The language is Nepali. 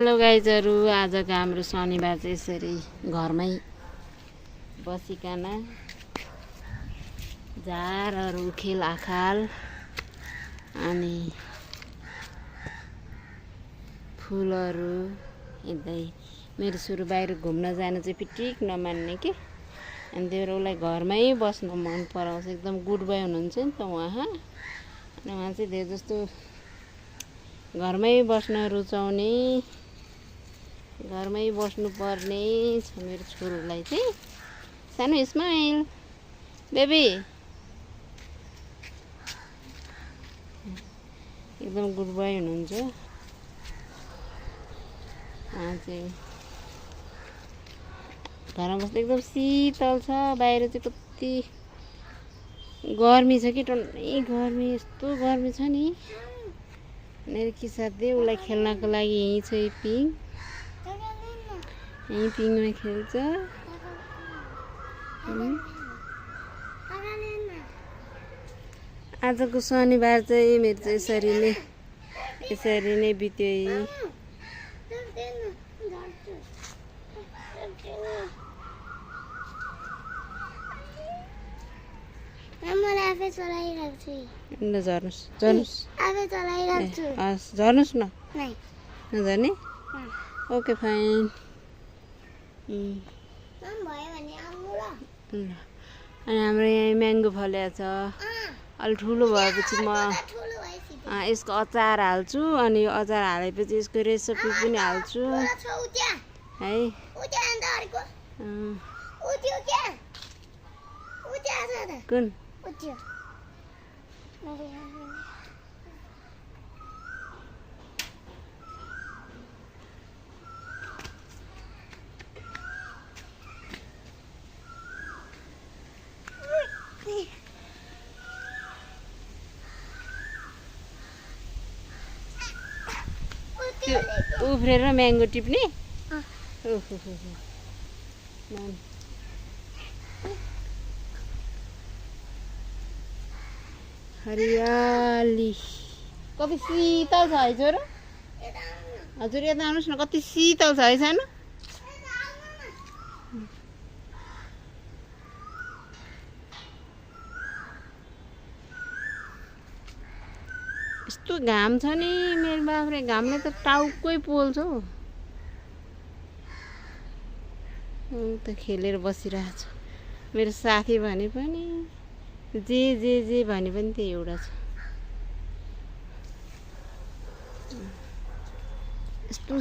हेलो गाइजहरू, आजको हाम्रो शनिबार चाहिँ यसरी घरमै बसिकन झारहरू खेलाखाल अनि फुलहरू हेर्दै मेरो छोरो बाहिर घुम्न जानु चाहिँ पिटिक नमान्ने के, अनि त्यो उसलाई घरमै बस्न मन पराउँछ। एकदम गुड बोय हुनुहुन्छ नि त उहाँ, अनि उहाँ चाहिँ धेरै जस्तो घरमै बस्न रुचाउने, घरमै बस्नुपर्ने छ मेरो छोरोलाई चाहिँ। सानो स्माइल बेबी, एकदम गुड बोय हुनुहुन्छ उहाँ चाहिँ। घरमा बस्दा एकदम शीतल छ, बाहिर चाहिँ कति गर्मी छ कि, टन्नै गर्मी, यस्तो गर्मी छ नि। मेरो किसाथले उसलाई खेल्नको लागि यहीँ छ पिङ, यहीँ पिङमा खेल्छ। आजको शनिबार चाहिँ मेरो चाहिँ यसरी नै बित्यो। झर्नुहोस् न, नझर्ने? Okay fine. अनि हाम्रो यहाँ म्याङ्गो फलेको छ। अलि ठुलो भएपछि म यसको अचार हाल्छु, अनि यो अचार हालेपछि यसको रेसिपी पनि हाल्छु है। कुन त्यो उफ्रेर म्याङ्गो टिप्ने? हरियाली कति शीतल छ है छोरो? हजुर यता आउनुहोस् न, कति शीतल छ है सानो? यस्तो घाम छ नि मेरो बाख्रे, घामले त टाउकै पोल्छ हौ। त खेलेर बसिरहेको छ। मेरो साथी भने पनि जे भने पनि त्यही एउटा छ। यस्तो